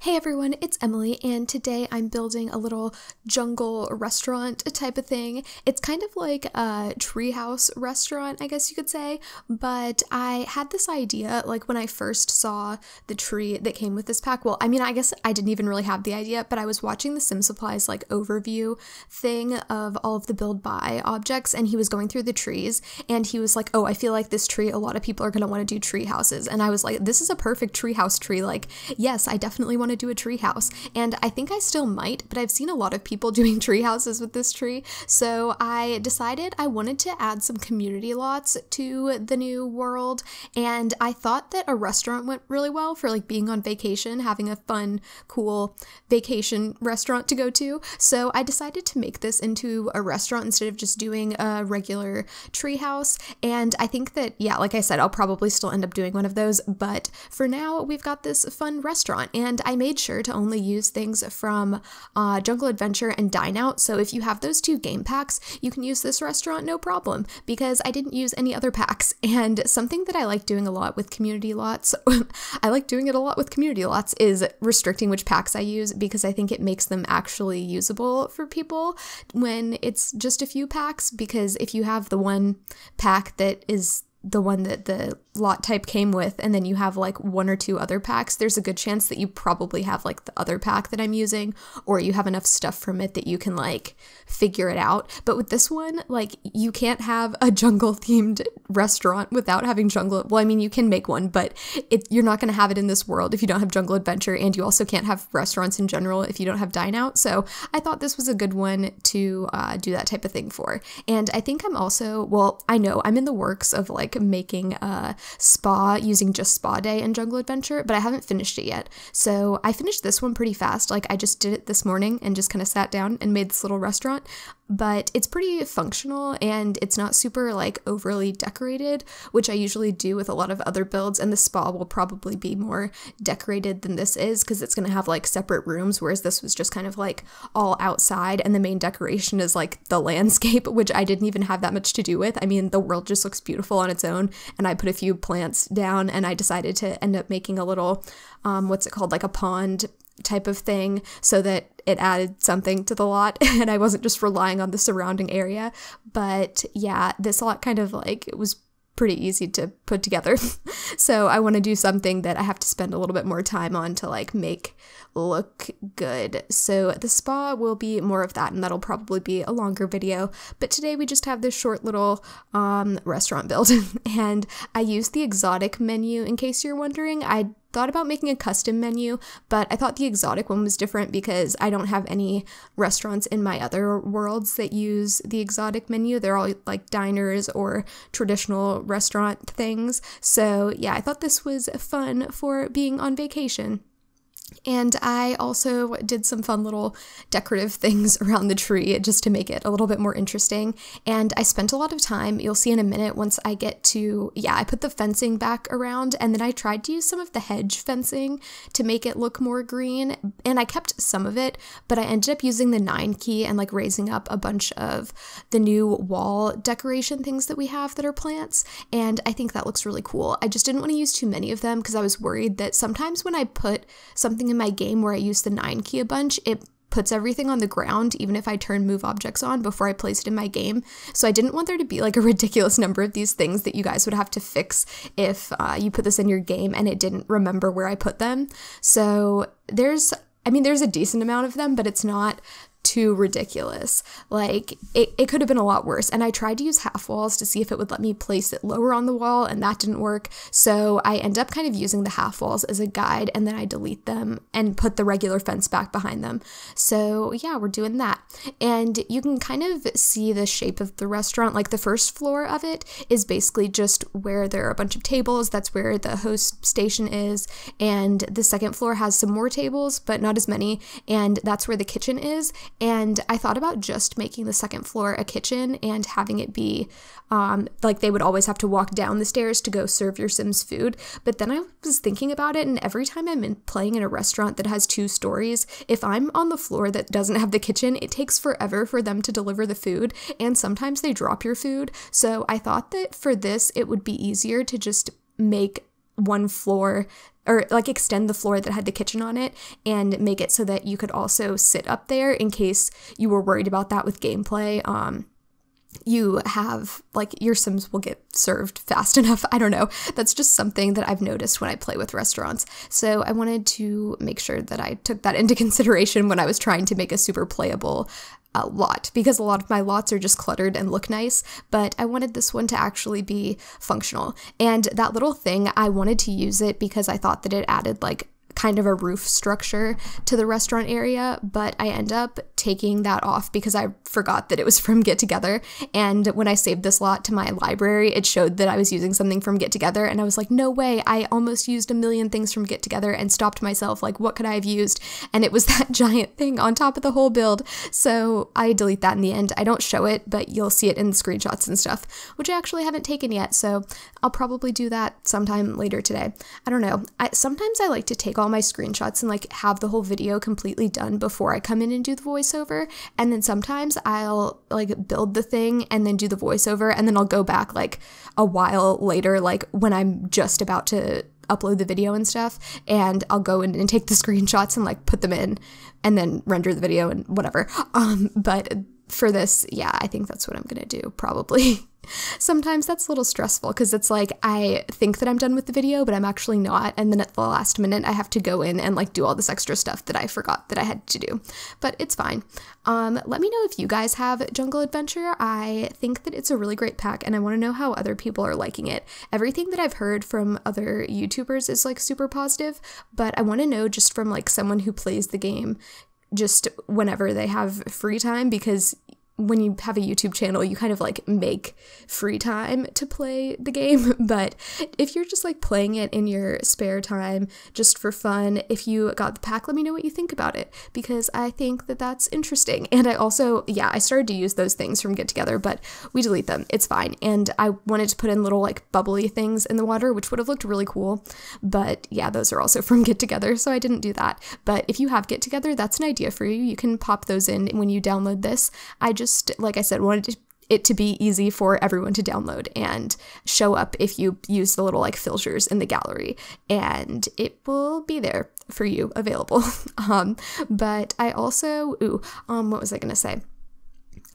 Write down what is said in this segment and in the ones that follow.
Hey everyone, it's Emily, and today I'm building a little jungle restaurant type of thing. It's kind of like a treehouse restaurant, I guess you could say, but I had this idea like when I first saw the tree that came with this pack. Well, I mean, I guess I didn't even really have the idea, but I was watching the SimSupply's like overview thing of all of the build buy objects, and he was going through the trees, and he was like, oh, I feel like this tree, a lot of people are going to want to do tree houses. And I was like, this is a perfect treehouse tree. Like, yes, I definitely want to do a tree house, and I think I still might, but I've seen a lot of people doing tree houses with this tree, so I decided I wanted to add some community lots to the new world, and I thought that a restaurant went really well for like being on vacation, having a fun, cool vacation restaurant to go to, so I decided to make this into a restaurant instead of just doing a regular tree house. And I think that, yeah, like I said, I'll probably still end up doing one of those, but for now we've got this fun restaurant, and I made sure to only use things from Jungle Adventure and Dine Out, so if you have those two game packs, you can use this restaurant no problem, because I didn't use any other packs. And something that I like doing a lot with community lots, is restricting which packs I use, because I think it makes them actually usable for people when it's just a few packs, because if you have the one pack that is the one that the lot type came with, and then you have like one or two other packs, there's a good chance that you probably have like the other pack that I'm using, or you have enough stuff from it that you can like figure it out. But with this one, like, you can't have a jungle themed restaurant without having jungle. Well, I mean, you can make one, but you're not going to have it in this world if you don't have Jungle Adventure, and you also can't have restaurants in general if you don't have Dine Out. So I thought this was a good one to do that type of thing for. And I think I'm also, well, I know I'm in the works of like making a spa using just Spa Day and Jungle Adventure, but I haven't finished it yet. So I finished this one pretty fast. Like, I just did it this morning and just kind of sat down and made this little restaurant. But it's pretty functional, and it's not super like overly decorated, which I usually do with a lot of other builds, and the spa will probably be more decorated than this is, because it's going to have like separate rooms, whereas this was just kind of like all outside, and the main decoration is like the landscape, which I didn't even have that much to do with. I mean, the world just looks beautiful on its own, and I put a few plants down, and I decided to end up making a little, what's it called, like a pond type of thing, so that it added something to the lot and I wasn't just relying on the surrounding area. But yeah, this lot kind of like, it was pretty easy to put together. So I want to do something that I have to spend a little bit more time on to like make look good. So the spa will be more of that, and that'll probably be a longer video. But today we just have this short little restaurant build and I used the exotic menu in case you're wondering. I thought about making a custom menu, but I thought the exotic one was different because I don't have any restaurants in my other worlds that use the exotic menu. They're all like diners or traditional restaurant things. So yeah, I thought this was fun for being on vacation. And I also did some fun little decorative things around the tree just to make it a little bit more interesting. And I spent a lot of time, you'll see in a minute once I get to, yeah, I put the fencing back around, and then I tried to use some of the hedge fencing to make it look more green. And I kept some of it, but I ended up using the 9 key and like raising up a bunch of the new wall decoration things that we have that are plants. And I think that looks really cool. I just didn't want to use too many of them because I was worried that sometimes when I put something in my game where I use the 9 key a bunch, it puts everything on the ground even if I turn move objects on before I place it in my game. So I didn't want there to be like a ridiculous number of these things that you guys would have to fix if you put this in your game and it didn't remember where I put them. So there's a decent amount of them, but it's not too ridiculous. Like, it could have been a lot worse, and I tried to use half walls to see if it would let me place it lower on the wall, and that didn't work. So I end up kind of using the half walls as a guide, and then I delete them and put the regular fence back behind them. So yeah, we're doing that. And you can kind of see the shape of the restaurant. Like, the first floor of it is basically just where there are a bunch of tables. That's where the host station is, and the second floor has some more tables, but not as many, and that's where the kitchen is. And I thought about just making the second floor a kitchen and having it be like they would always have to walk down the stairs to go serve your Sims food. But then I was thinking about it, and every time I'm playing in a restaurant that has 2 stories, if I'm on the floor that doesn't have the kitchen, it takes forever for them to deliver the food, and sometimes they drop your food. So I thought that for this, it would be easier to just make one floor or like extend the floor that had the kitchen on it and make it so that you could also sit up there in case you were worried about that with gameplay. You have, like, your Sims will get served fast enough. I don't know. That's just something that I've noticed when I play with restaurants. So I wanted to make sure that I took that into consideration when I was trying to make a super playable lot, because a lot of my lots are just cluttered and look nice, but I wanted this one to actually be functional. And that little thing, I wanted to use it because I thought that it added like kind of a roof structure to the restaurant area, but I end up taking that off because I forgot that it was from Get Together. And when I saved this lot to my library, it showed that I was using something from Get Together, and I was like, no way, I almost used a million things from Get Together, and stopped myself, like, what could I have used? And it was that giant thing on top of the whole build. So I delete that in the end. I don't show it, but you'll see it in the screenshots and stuff, which I actually haven't taken yet, so I'll probably do that sometime later today. I don't know. Sometimes I like to take all my screenshots and like have the whole video completely done before I come in and do the voiceover, and then sometimes I'll like build the thing and then do the voiceover, and then I'll go back like a while later, like when I'm just about to upload the video and stuff, and I'll go in and take the screenshots and like put them in and then render the video and whatever. But for this, yeah, I think that's what I'm gonna do probably. Sometimes that's a little stressful because it's like I think that I'm done with the video, but I'm actually not, and then at the last minute I have to go in and like do all this extra stuff that I forgot that I had to do. But it's fine. Let me know if you guys have Jungle Adventure. I think that it's a really great pack, and I want to know how other people are liking it. Everything that I've heard from other YouTubers is like super positive, but I want to know just from like someone who plays the game just whenever they have free time, because when you have a YouTube channel, you kind of like make free time to play the game. But if you're just like playing it in your spare time just for fun, if you got the pack, let me know what you think about it, because I think that that's interesting. And I also, yeah, I started to use those things from Get Together, but we delete them. It's fine. And I wanted to put in little like bubbly things in the water, which would have looked really cool. But yeah, those are also from Get Together, so I didn't do that. But if you have Get Together, that's an idea for you. You can pop those in when you download this. I just, like I said, wanted it to be easy for everyone to download and show up if you use the little like filters in the gallery, and it will be there for you available. But I also, what was I gonna say?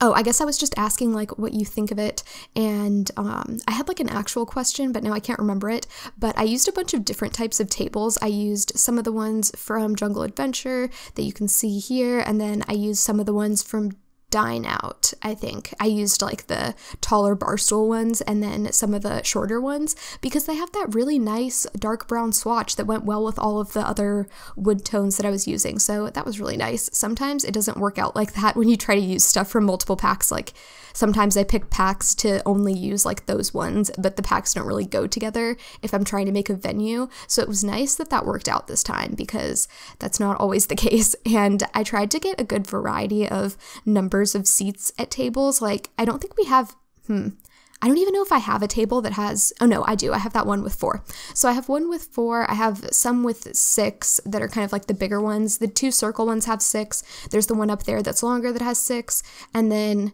Oh, I guess I was just asking like what you think of it, and I had like an actual question, but now I can't remember it. But I used a bunch of different types of tables. I used some of the ones from Jungle Adventure that you can see here, and then I used some of the ones from Dine Out. I think I used like the taller bar stool ones and then some of the shorter ones, because they have that really nice dark brown swatch that went well with all of the other wood tones that I was using. So that was really nice. Sometimes it doesn't work out like that when you try to use stuff from multiple packs. Like sometimes I pick packs to only use like those ones, but the packs don't really go together if I'm trying to make a venue. So it was nice that that worked out this time, because that's not always the case. And I tried to get a good variety of numbers of seats at tables. Like I don't think we have, I don't even know if I have a table that has, oh no, I do. I have that one with 4. So I have one with 4. I have some with 6 that are kind of like the bigger ones. The 2 circle ones have 6. There's the one up there that's longer that has 6. And then,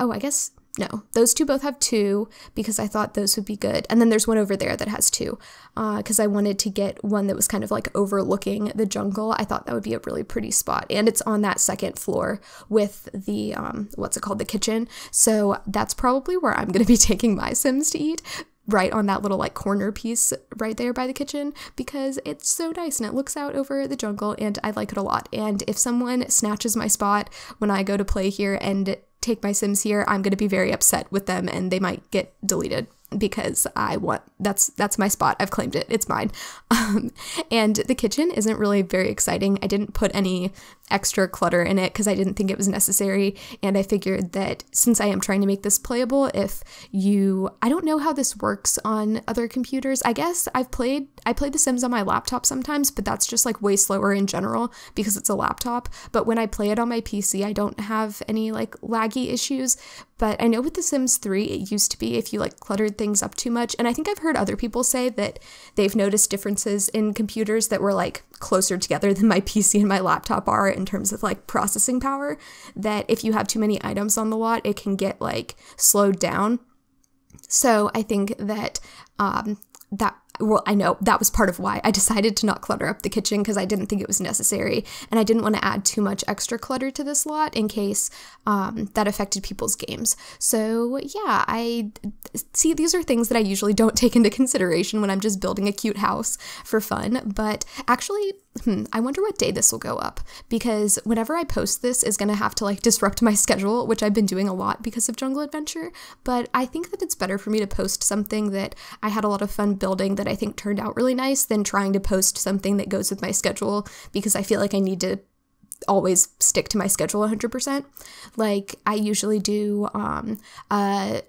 oh, I guess, no, those 2 both have 2 because I thought those would be good. And then there's one over there that has 2 because I wanted to get one that was kind of like overlooking the jungle. I thought that would be a really pretty spot. And it's on that second floor with the, what's it called, the kitchen. So that's probably where I'm going to be taking my Sims to eat, right on that little like corner piece right there by the kitchen, because it's so nice and it looks out over the jungle and I like it a lot. And if someone snatches my spot when I go to play here and take my Sims here, I'm going to be very upset with them and they might get deleted, because that's my spot. I've claimed it. It's mine. And the kitchen isn't really very exciting. I didn't put any extra clutter in it because I didn't think it was necessary. And I figured that since I am trying to make this playable, I don't know how this works on other computers. I guess I played The Sims on my laptop sometimes, but that's just like way slower in general because it's a laptop. But when I play it on my PC, I don't have any like laggy issues. But I know with The Sims 3, it used to be if you like cluttered things up too much. And I think I've heard other people say that they've noticed differences in computers that were like closer together than my PC and my laptop are in terms of like processing power, that if you have too many items on the lot, it can get like slowed down. So I think that well, I know that was part of why I decided to not clutter up the kitchen, because I didn't think it was necessary, and I didn't want to add too much extra clutter to this lot in case that affected people's games. So yeah, I see these are things that I usually don't take into consideration when I'm just building a cute house for fun, but actually, I wonder what day this will go up, because whenever I post this is going to have to like disrupt my schedule, which I've been doing a lot because of Jungle Adventure, but I think that it's better for me to post something that I had a lot of fun building that I think turned out really nice than trying to post something that goes with my schedule, because I feel like I need to always stick to my schedule 100%. Like I usually do an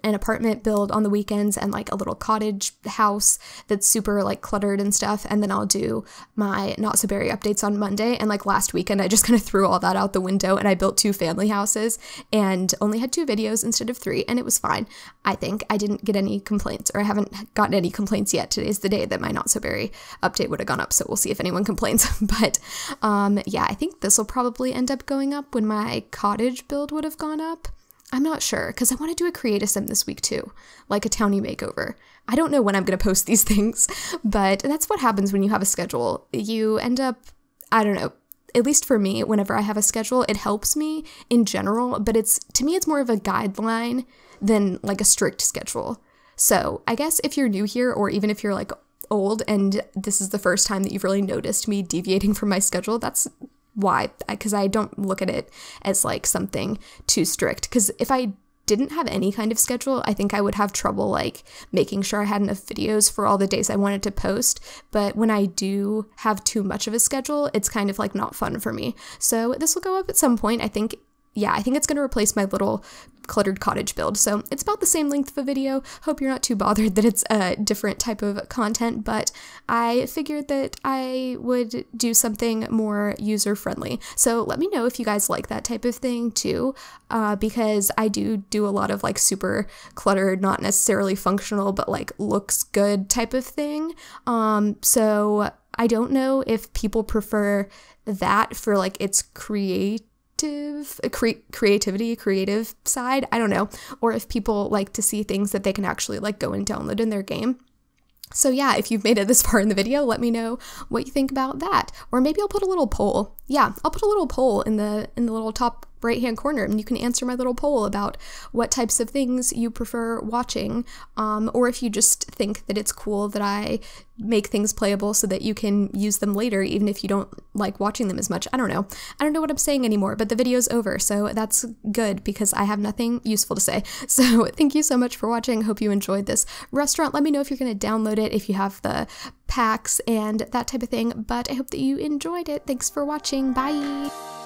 apartment build on the weekends and like a little cottage house that's super like cluttered and stuff, and then I'll do my Not So Berry updates on Monday. And like last weekend I just kind of threw all that out the window and I built 2 family houses and only had 2 videos instead of 3, and it was fine. I think I didn't get any complaints, or I haven't gotten any complaints yet. Today's the day that my Not So Berry update would have gone up, so we'll see if anyone complains. But yeah, I think this will probably end up going up when my cottage build would have gone up. I'm not sure, because I want to do a create a sim this week too, like a townie makeover. I don't know when I'm going to post these things, but that's what happens when you have a schedule. You end up, I don't know, at least for me, whenever I have a schedule, it helps me in general, but to me, it's more of a guideline than like a strict schedule. So I guess if you're new here, or even if you're like old and this is the first time that you've really noticed me deviating from my schedule, that's why, because I don't look at it as like something too strict. Because if I didn't have any kind of schedule, I think I would have trouble like making sure I had enough videos for all the days I wanted to post. But when I do have too much of a schedule, it's kind of like not fun for me. So this will go up at some point, I think. Yeah, I think it's going to replace my little cluttered cottage build. So it's about the same length of a video. Hope you're not too bothered that it's a different type of content, but I figured that I would do something more user-friendly. So let me know if you guys like that type of thing too, because I do a lot of like super cluttered, not necessarily functional, but like looks good type of thing. So I don't know if people prefer that for like its creative side, I don't know, or if people like to see things that they can actually like go and download in their game. So yeah, if you've made it this far in the video, let me know what you think about that. Or maybe I'll put a little poll. Yeah, I'll put a little poll in the little top right-hand corner, and you can answer my little poll about what types of things you prefer watching, or if you just think that it's cool that I make things playable so that you can use them later, even if you don't like watching them as much. I don't know what I'm saying anymore, but the video's over, so that's good because I have nothing useful to say. So thank you so much for watching. Hope you enjoyed this restaurant. Let me know if you're going to download it, if you have the packs and that type of thing, but I hope that you enjoyed it. Thanks for watching. Bye!